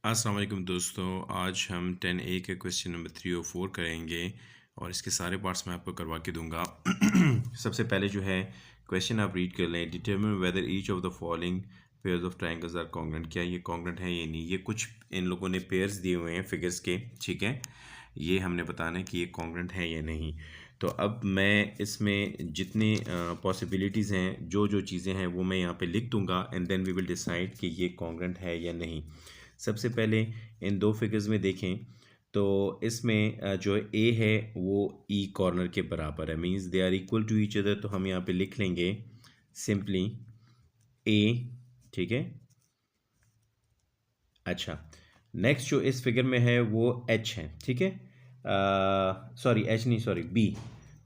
अस्सलाम वालेकुम दोस्तों, आज हम 10A के क्वेश्चन नंबर 3 और 4 करेंगे और इसके सारे पार्ट्स मैं आपको करवा के दूंगा। सबसे पहले जो है क्वेश्चन आप रीड कर लें। Determine whether each of the following pairs of triangles are congruent. क्या ये कॉन्ग्रुएंट है या नहीं। ये कुछ इन लोगों ने पेयर्स दिए हुए हैं फिगर्स के, ठीक है। ये हमने बताना है कि ये कॉन्ग्रुएंट है या नहीं। तो अब मैं इसमें जितने पॉसिबिलिटीज़ हैं, जो जो चीज़ें हैं वो मैं यहाँ पे लिख दूंगा and then we will decide कि ये कॉन्ग्रुएंट है या नहीं। सबसे पहले इन दो फिगर्स में देखें तो इसमें जो ए है वो ई कॉर्नर के बराबर है, means they are equal to each other. तो हम यहाँ पे लिख लेंगे सिंपली ए, ठीक है। अच्छा, नेक्स्ट जो इस फिगर में है वो एच है, ठीक है। सॉरी एच नहीं, सॉरी बी।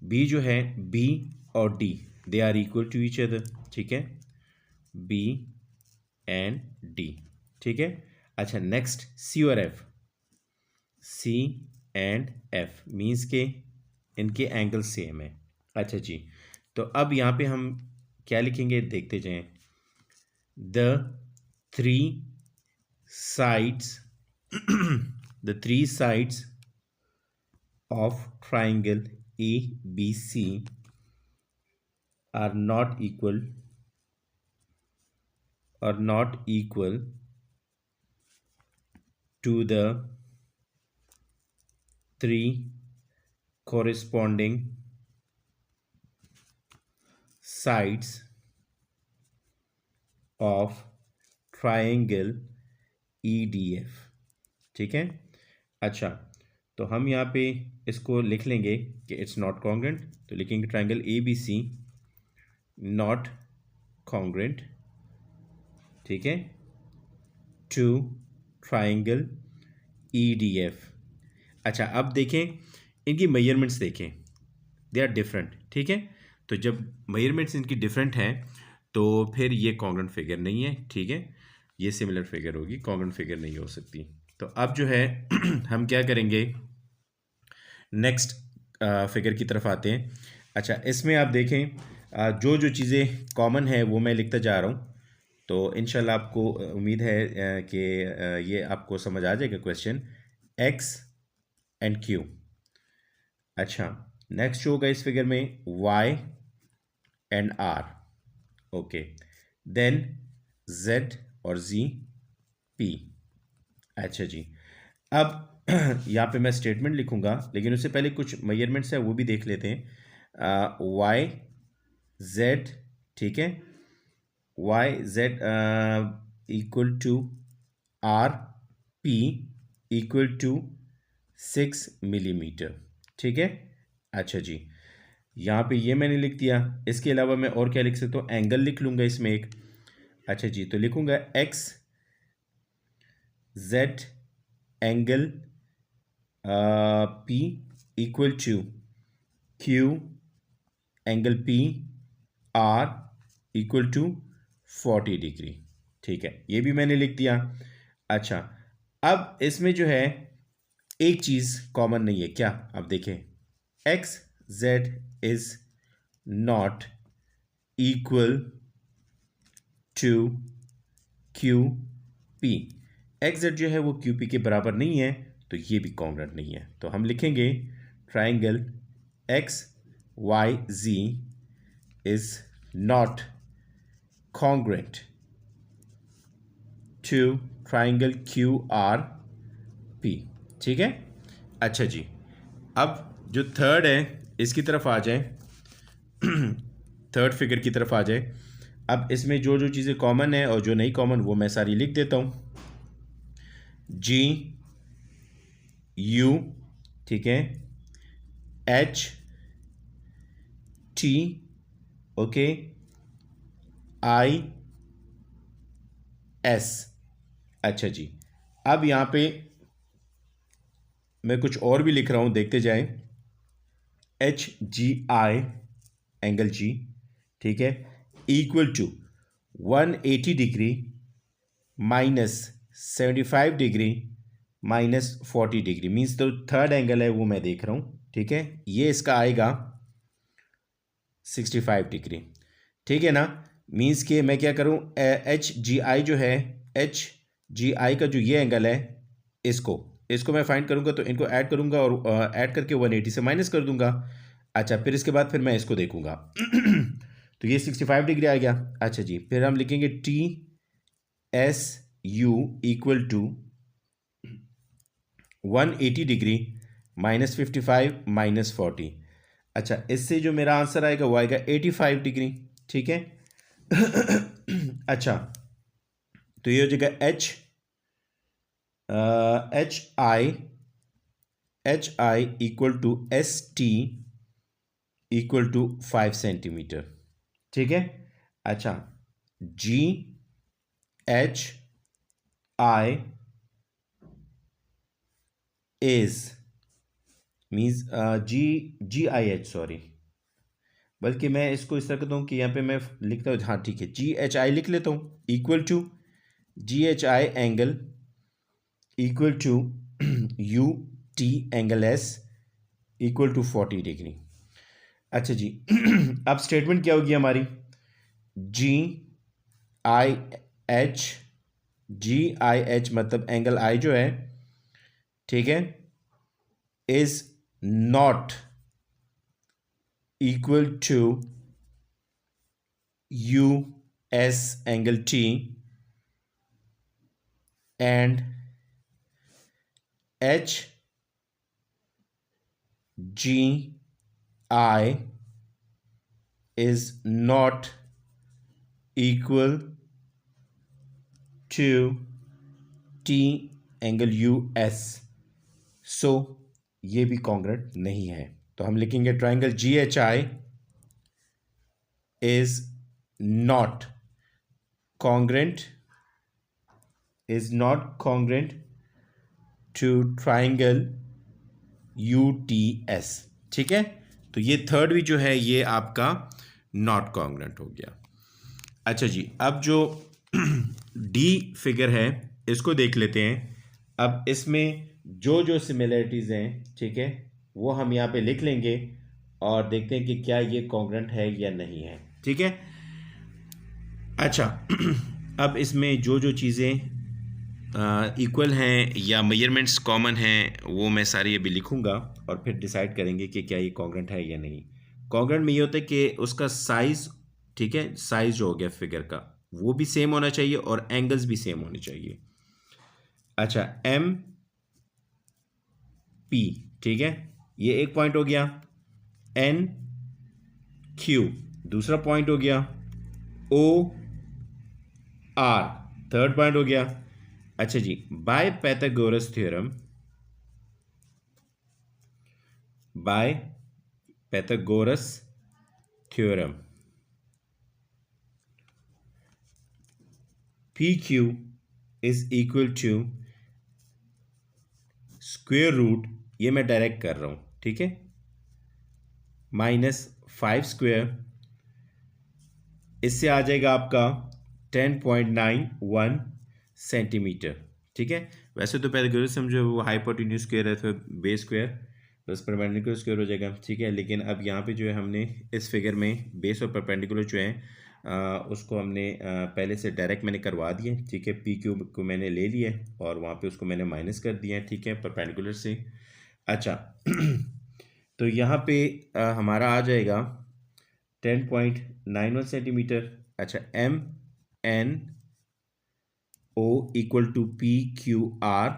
बी जो है, बी और D they are equal to each other, ठीक है। बी एंड डी, ठीक है। अच्छा, नेक्स्ट सी और F. C and F means के इनके एंगल सेम है। अच्छा जी, तो अब यहाँ पे हम क्या लिखेंगे देखते जाएं। The three sides the three sides of triangle A B C are not equal to the three corresponding sides of triangle EDF, ठीक है। अच्छा, तो हम यहाँ पे इसको लिख लेंगे कि इट्स नॉट कॉन्ग्रुएंट। तो लिखेंगे triangle A B C not congruent, ठीक है, टू ट्राइंगल EDF। अच्छा, अब देखें इनकी मेजरमेंट्स देखें, दे आर डिफरेंट, ठीक है। तो जब मेजरमेंट्स इनकी डिफरेंट हैं तो फिर ये कॉन्ग्रुएंट फिगर नहीं है, ठीक है। ये सिमिलर फिगर होगी, कॉन्ग्रुएंट फिगर नहीं हो सकती। तो अब जो है हम क्या करेंगे, नेक्स्ट फिगर की तरफ आते हैं। अच्छा, इसमें आप देखें जो जो चीज़ें कॉमन है वो मैं लिखता जा रहा हूँ। तो इंशाल्लाह आपको उम्मीद है कि ये आपको समझ आ जाएगा क्वेश्चन। X and Q. अच्छा, नेक्स्ट जो होगा इस फिगर में Y and R, okay. Then Z और जी पी। अच्छा जी, अब यहाँ पे मैं स्टेटमेंट लिखूंगा, लेकिन उससे पहले कुछ मेजरमेंट्स है वो भी देख लेते हैं। वाई जेड, ठीक है, Y Z equal to R P equal to 6 millimetre, ठीक है। अच्छा जी, यहाँ पे ये मैंने लिख दिया। इसके अलावा मैं और क्या लिख सकता हूँ, एंगल लिख लूँगा इसमें एक। अच्छा जी, तो लिखूँगा X Z angle P equal to Q angle P R equal to 40 degree, ठीक है, ये भी मैंने लिख दिया। अच्छा, अब इसमें जो है एक चीज़ कॉमन नहीं है, क्या, अब देखें X Z is not equal to Q P. X Z जो है वो क्यू पी के बराबर नहीं है, तो ये भी कॉन्ग्रुएंट नहीं है। तो हम लिखेंगे triangle X Y G is not congruent to triangle QRP, ठीक है। अच्छा जी, अब जो थर्ड है इसकी तरफ आ जाए, थर्ड फिगर की तरफ आ जाए। अब इसमें जो जो चीज़ें कॉमन है और जो नहीं कॉमन वो मैं सारी लिख देता हूँ। जी यू, ठीक है, H T, okay, I S. अच्छा जी, अब यहाँ पे मैं कुछ और भी लिख रहा हूँ, देखते जाएं। एच जी आई एंगल जी, ठीक है, equal to 180 degree minus 75 degree minus 40 degree, means तो थर्ड एंगल है वो मैं देख रहा हूँ, ठीक है। ये इसका आएगा 65 डिग्री, ठीक है ना। मीन्स के मैं क्या करूँ, एच जी आई जो है, एच जी आई का जो ये एंगल है, इसको इसको मैं फाइंड करूंगा, तो इनको ऐड करूंगा और ऐड करके 180 से माइनस कर दूंगा। अच्छा, फिर इसके बाद फिर मैं इसको देखूंगा तो ये 65 डिग्री आ गया। अच्छा जी, फिर हम लिखेंगे T S U equal to 180 degree minus 55 minus 40। अच्छा, इससे जो मेरा आंसर आएगा वो आएगा 85 डिग्री। ठीक है अच्छा, तो ये हो जाएगा H I equal to S T equal to 5 centimetre. ठीक है। अच्छा, G H I is means G I H, sorry, बल्कि मैं इसको इस तरह करता हूँ कि यहाँ पे मैं लिखता हूँ, हाँ ठीक है, जी एच आई लिख लेता हूँ equal to G H I angle equal to U T angle S equal to 40 degree. अच्छा जी अब स्टेटमेंट क्या होगी हमारी, G I H, G I H मतलब एंगल आई जो है, ठीक है, is not equal to U S angle T and H G I is not equal to T angle US, so ये भी कॉन्ग्रेंट नहीं है। तो हम लिखेंगे triangle GHI is not congruent to triangle UTS। ठीक है, तो ये थर्ड भी जो है ये आपका नॉट कॉन्ग्रेंट हो गया। अच्छा जी, अब जो डी फिगर है इसको देख लेते हैं। अब इसमें जो जो सिमिलरिटीज़ हैं, ठीक है, वो हम यहाँ पे लिख लेंगे और देखते हैं कि क्या ये कॉन्ग्रेंट है या नहीं है। ठीक है। अच्छा अब इसमें जो जो चीज़ें इक्वल हैं या मेजरमेंट्स कॉमन हैं वो मैं सारी अभी लिखूंगा और फिर डिसाइड करेंगे कि क्या ये कॉन्ग्रेंट है या नहीं। कॉन्ग्रेंट में ये होता है कि उसका साइज़, ठीक है, साइज जो हो गया फिगर का वो भी सेम होना चाहिए और एंगल्स भी सेम होने चाहिए। अच्छा, एम पी, ठीक है, ये एक पॉइंट हो गया। एन क्यू दूसरा पॉइंट हो गया। ओ आर थर्ड पॉइंट हो गया। अच्छा जी, by Pythagoras theorem, by Pythagoras theorem P Q is equal to square root, ये मैं डायरेक्ट कर रहा हूं, ठीक है, -5 स्क्वेयर, इससे आ जाएगा आपका 10.91 सेंटीमीटर। ठीक है, वैसे तो पैथागोरस हम जो वो हाइपोटेन्यूज स्क्वायर है तो base square plus perpendicular square हो जाएगा। ठीक है, लेकिन अब यहाँ पे जो है हमने इस फिगर में बेस और परपेंडिकुलर जो है उसको हमने पहले से डायरेक्ट मैंने करवा दिया। ठीक है, पी क्यू को मैंने ले लिया और वहाँ पे उसको मैंने माइनस कर दिया है, ठीक है, परपेंडिकुलर से। अच्छा तो यहाँ पे हमारा आ जाएगा 10.91 सेंटीमीटर। अच्छा, M N O equal to P Q R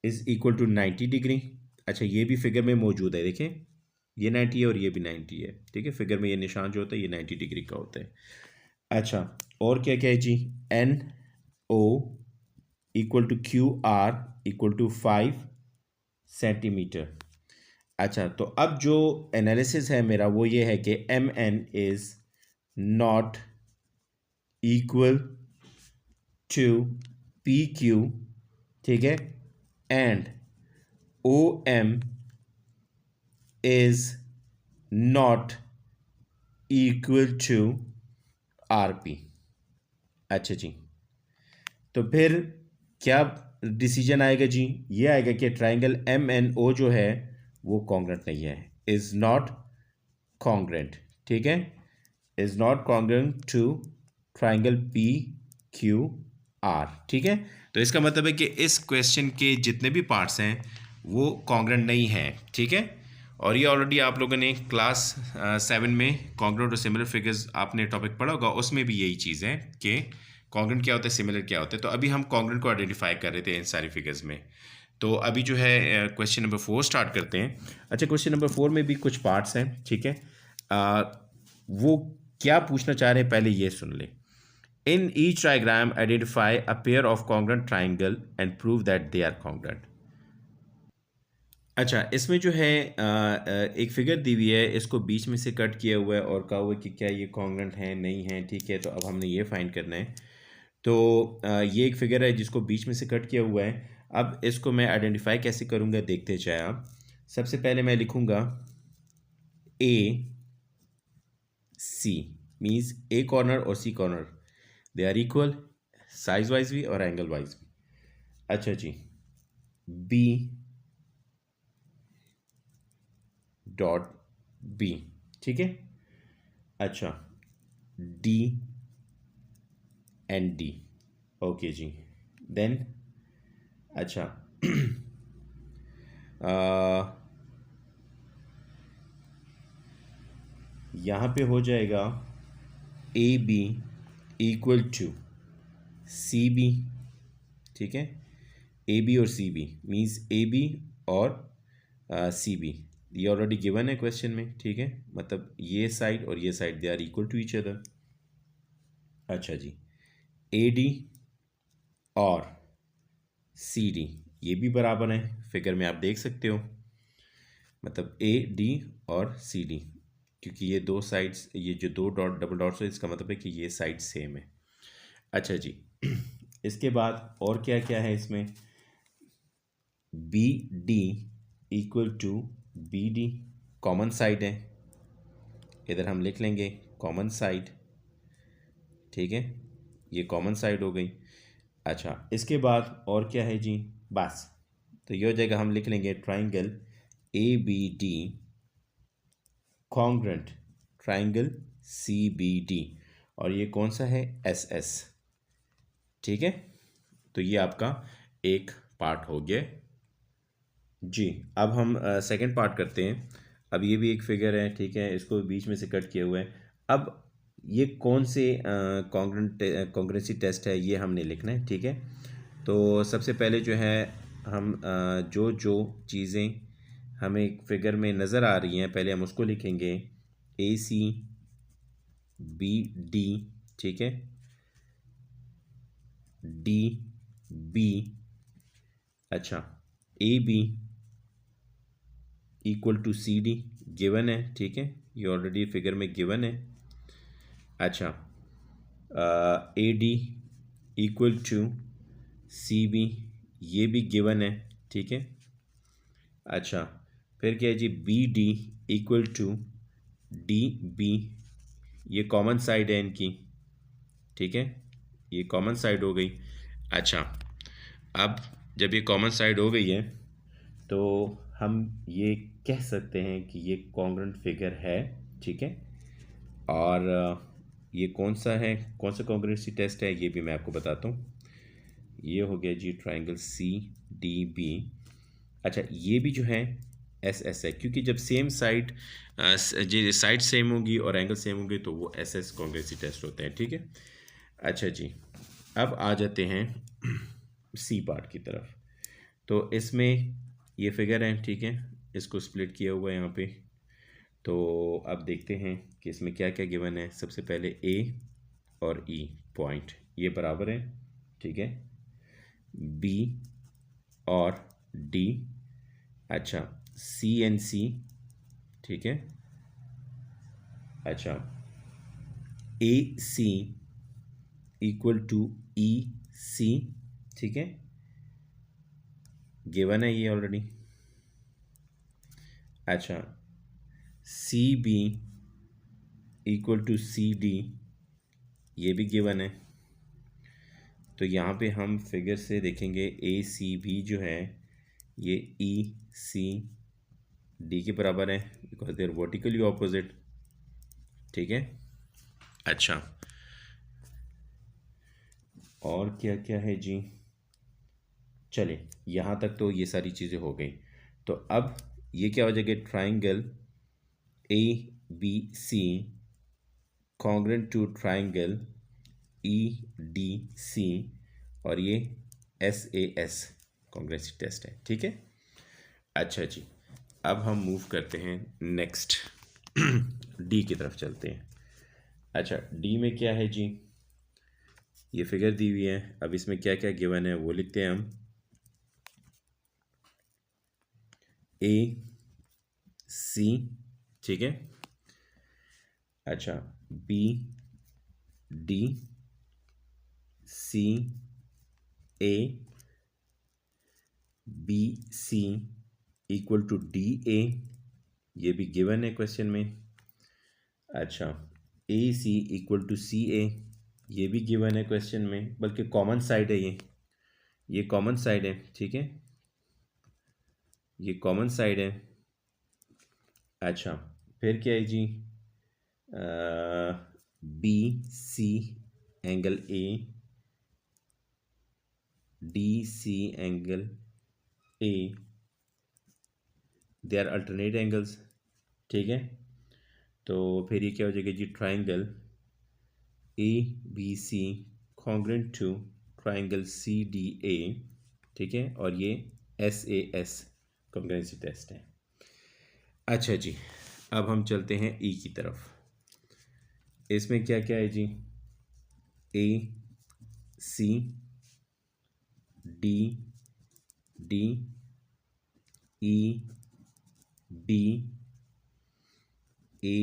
is equal to 90 degree. अच्छा, ये भी फिगर में मौजूद है, देखें ये 90 है और ये भी 90 है। ठीक है, फिगर में ये निशान जो होता है ये 90 डिग्री का होता है। अच्छा, और क्या क्या है जी, N O equal to Q R equal to 5 centimetre. अच्छा, तो अब जो एनालिसिस है मेरा वो ये है कि M N is not equal to P Q, ठीक है, and O M is not equal to R P. अच्छा जी, तो फिर क्या डिसीजन आएगा जी, ये आएगा कि ट्राइंगल एम एन ओ जो है वो कॉन्ग्रेंट नहीं है, इज नॉट कॉन्ग्रेंट। ठीक है, is not congruent to triangle P Q R, ठीक है। तो इसका मतलब है कि इस क्वेश्चन के जितने भी पार्ट्स हैं वो कॉन्ग्रेंट नहीं हैं, ठीक है। और ये ऑलरेडी आप लोगों ने क्लास 7 में कॉन्ग्रेंट और सिमिलर फिगर्स आपने टॉपिक पढ़ा होगा, उसमें भी यही चीज़ है कि कॉन्ग्रेंट क्या होता है, सिमिलर क्या होता है। तो अभी हम कॉन्ग्रेंट को आइडेंटिफाई कर रहे थे इन सारी फिगर्स में। तो अभी जो है क्वेश्चन नंबर 4 स्टार्ट करते हैं। अच्छा, क्वेश्चन नंबर 4 में भी कुछ पार्ट्स हैं, ठीक है। वो क्या पूछना चाह रहे हैं पहले ये सुन ले। In each diagram identify a pair of congruent triangle and prove that they are congruent. अच्छा, इसमें जो है एक फिगर दी हुई है, इसको बीच में से कट किया हुआ है और कहा हुआ है कि क्या ये कॉन्ग्रेंट है नहीं है, ठीक है। तो अब हमने ये फाइंड करना है। तो ये एक फिगर है जिसको बीच में से कट किया हुआ है। अब इसको मैं आइडेंटिफाई कैसे करूँगा, देखते जाए आप। सबसे पहले मैं लिखूँगा ए सी, मीन्स ए कॉर्नर और C corner they are equal, size wise भी और एंगल वाइज भी। अच्छा जी, बी डॉट बी, ठीक है। अच्छा, डी एंड डी, ओके जी। देन अच्छा यहाँ पे हो जाएगा A B equal to C B, ठीक है। ए बी और C B means A B और सी बी, ये ऑलरेडी गिवन है क्वेश्चन में, ठीक है। मतलब ये साइड और ये side they are equal to each other. अच्छा जी, ए डी और सी डी ये भी बराबर हैं, फिगर में आप देख सकते हो। मतलब ए डी और सी डी, क्योंकि ये दो साइड्स, ये जो दो डॉट डबल डॉट्स है, इसका मतलब है कि ये साइड सेम है। अच्छा जी, इसके बाद और क्या क्या है इसमें, B D equal to B D, common side है, इधर हम लिख लेंगे कॉमन साइड, ठीक है। ये कॉमन साइड हो गई। अच्छा, इसके बाद और क्या है जी, बस। तो ये हो जाएगा, हम लिख लेंगे triangle A B D congruent triangle C B D, और ये कौन सा है, एस एस, ठीक है। तो ये आपका एक पार्ट हो गया जी। अब हम सेकंड पार्ट करते हैं। अब ये भी एक फिगर है, ठीक है, इसको बीच में से कट किए हुए हैं। अब ये कौन से कॉन्ग्रेंसी टेस्ट है ये हमने लिखना है, ठीक है। तो सबसे पहले जो है हम जो जो चीज़ें हमें फिगर में नज़र आ रही हैं पहले हम उसको लिखेंगे, ए सी बी डी, ठीक है, डी बी, अच्छा A B equal to C D given है, ठीक है, ये ऑलरेडी फिगर में गिवन है। अच्छा, A D equal to C B, ये भी गिवन है, ठीक है। अच्छा, फिर क्या है जी, B D equal to D B, ये कॉमन साइड है इनकी, ठीक है, ये कॉमन साइड हो गई। अच्छा, अब जब ये कॉमन साइड हो गई है तो हम ये कह सकते हैं कि ये कॉन्ग्रेंट फिगर है, ठीक है। और ये कौन सा है, कौन सा कॉन्ग्रेंसी टेस्ट है, ये भी मैं आपको बताता हूँ। ये हो गया जी ट्राइंगल सी डी बी। अच्छा, ये भी जो है एस एस है, क्योंकि जब सेम साइड साइड सेम होगी और एंगल सेम होंगे तो वो एस एस कॉन्ग्रेंसी टेस्ट होते हैं, ठीक है। अच्छा जी, अब आ जाते हैं सी पार्ट की तरफ। तो इसमें ये फिगर है, ठीक है, इसको स्प्लिट किया हुआ है यहाँ पे। तो अब देखते हैं कि इसमें क्या क्या गिवन है। सबसे पहले ए और ई पॉइंट ये बराबर है, ठीक है, बी और डी, अच्छा सी एंड सी, ठीक है, अच्छा ए सी इक्वल टू ई सी, ठीक है, गिवन है ये ऑलरेडी। अच्छा, C B equal to C D, ये भी गिवन है। तो यहाँ पे हम फिगर से देखेंगे ए सी बी जो है ये ई सी डी के बराबर है, because they are vertically opposite, ठीक है। अच्छा, और क्या क्या है जी। चले, यहाँ तक तो ये सारी चीज़ें हो गई। तो अब ये क्या हो जाएगा, triangle A B C congruent to triangle E D C, और ये S A S congruency test है। ठीक है, अच्छा जी, अब हम मूव करते हैं नेक्स्ट डी की तरफ चलते हैं। अच्छा, डी में क्या है जी, ये फिगर दी हुई है। अब इसमें क्या क्या गिवन है वो लिखते हैं हम। ए सी, ठीक है। अच्छा, B D C A B C equal to D A, ये भी गिवन है क्वेश्चन में। अच्छा, ए सी इक्वल टू सी ए, ये भी गिवन है क्वेश्चन में, बल्कि कॉमन साइड है ये कॉमन साइड है। ठीक है, ये कॉमन साइड है। अच्छा, फिर क्या है जी, B C angle A, D C angle A, they are alternate angles. ठीक है, तो फिर ये क्या हो जाएगा जी, triangle A B C congruent to triangle C D A. ठीक है, और ये S A S congruency test है। अच्छा जी, अब हम चलते हैं ई की तरफ। इसमें क्या क्या है जी, A C D D E B A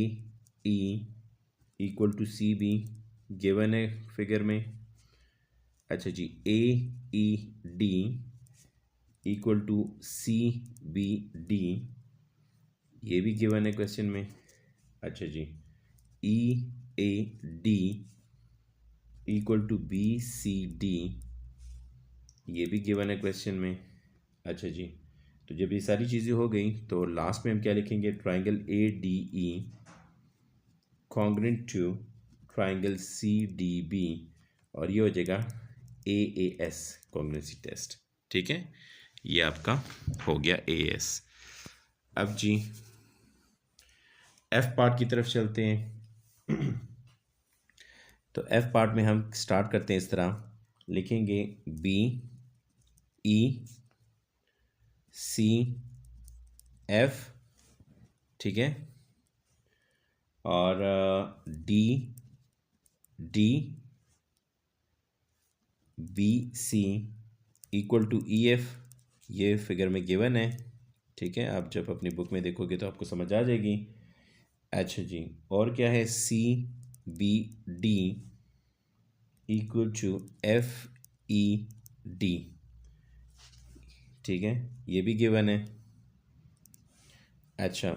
E equal to C B, given है फिगर में। अच्छा जी, A E D equal to C B D, ये भी गिवन है क्वेश्चन में। अच्छा जी, E A D equal to B C D, ये भी गिवन है क्वेश्चन में। अच्छा जी, तो जब ये सारी चीज़ें हो गई तो लास्ट में हम क्या लिखेंगे, triangle A D E congruent to triangle C D B, और ये हो जाएगा ए एस कॉन्ग्रेंसी टेस्ट। ठीक है, ये आपका हो गया ए एस। अब जी एफ पार्ट की तरफ चलते हैं। तो एफ पार्ट में हम स्टार्ट करते हैं, इस तरह लिखेंगे, बी ई सी एफ, ठीक है, और D D B C equal to E F, ये फिगर में गिवन है। ठीक है, आप जब अपनी बुक में देखोगे तो आपको समझ आ जाएगी। अच्छा जी, और क्या है, C B D equal to F E D, ठीक है, ये भी गिवन है। अच्छा,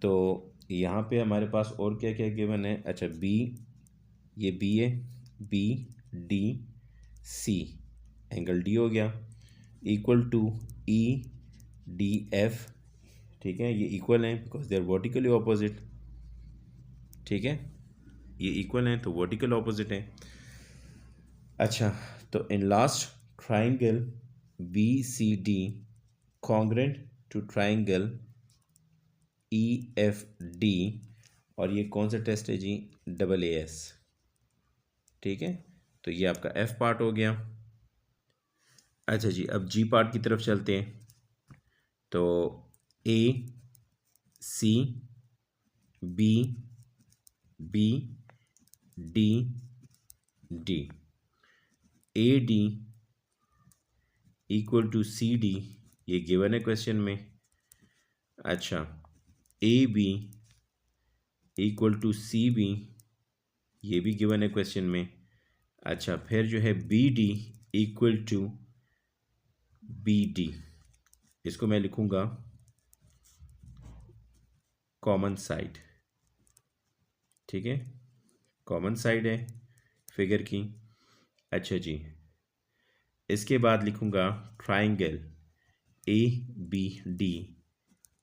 तो यहाँ पे हमारे पास और क्या क्या गिवन है। अच्छा, बी, ये बी है, B D C angle D हो गया, equal to E D F, ठीक है, ये इक्वल हैं because they are vertically opposite. ठीक है, ये इक्वल हैं तो वर्टिकल ऑपोजिट है। अच्छा, तो in last triangle B C D congruent to triangle E F D, और ये कौन सा टेस्ट है जी, डबल ए एस। ठीक है, तो ये आपका एफ पार्ट हो गया। अच्छा जी, अब जी पार्ट की तरफ चलते हैं। तो A C B B D D, A D equal to C D, ये गिवन है क्वेश्चन में। अच्छा, A B equal to C B, ये भी गिवन है क्वेश्चन में। अच्छा, फिर जो है B D equal to B D, इसको मैं लिखूंगा कॉमन साइड। ठीक है, कॉमन साइड है फिगर की। अच्छा जी, इसके बाद लिखूंगा triangle A B D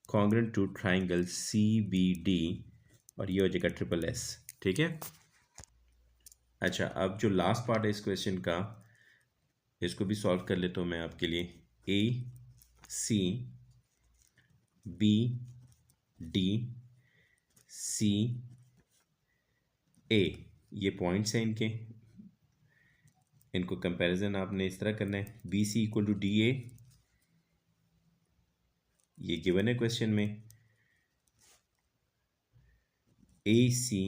congruent to triangle C B D, और ये हो जाएगा ट्रिपल एस। ठीक है, अच्छा, अब जो लास्ट पार्ट है इस क्वेश्चन का, इसको भी सॉल्व कर लेता हूँ मैं आपके लिए। ए सी बी डी सी ए, ये पॉइंट्स हैं इनके, इनको कंपैरिजन आपने इस तरह करना है। B C equal to D A, ये गिवन है क्वेश्चन में। ए सी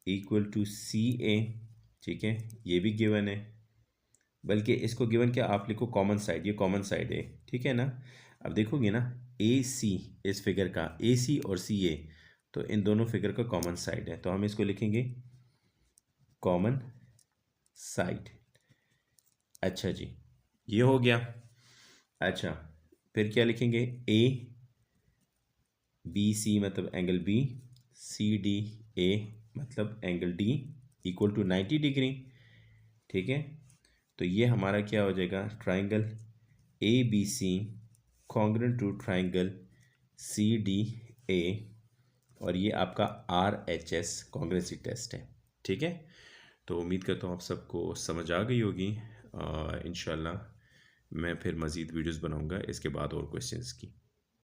इक्वल टू सी ए, ठीक है, ये भी गिवन है। बल्कि इसको गिवन क्या, आप लिखो कॉमन साइड, ये कॉमन साइड है, ठीक है ना। अब देखोगे ना, ए सी इस फिगर का, ए सी और सी ए, तो इन दोनों फिगर का कॉमन साइड है, तो हम इसको लिखेंगे कॉमन साइड। अच्छा जी, ये हो गया। अच्छा, फिर क्या लिखेंगे, ए बी सी मतलब angle B, C D A मतलब angle D equal to 90 degree, ठीक है। तो ये हमारा क्या हो जाएगा, triangle A B C congruent to triangle C D A, और ये आपका R H S congruency test है, ठीक है। तो उम्मीद करता हूँ आप सबको समझ आ गई होगी। इंशाल्लाह मैं फिर मज़ीद वीडियोस बनाऊंगा इसके बाद और क्वेश्चंस की।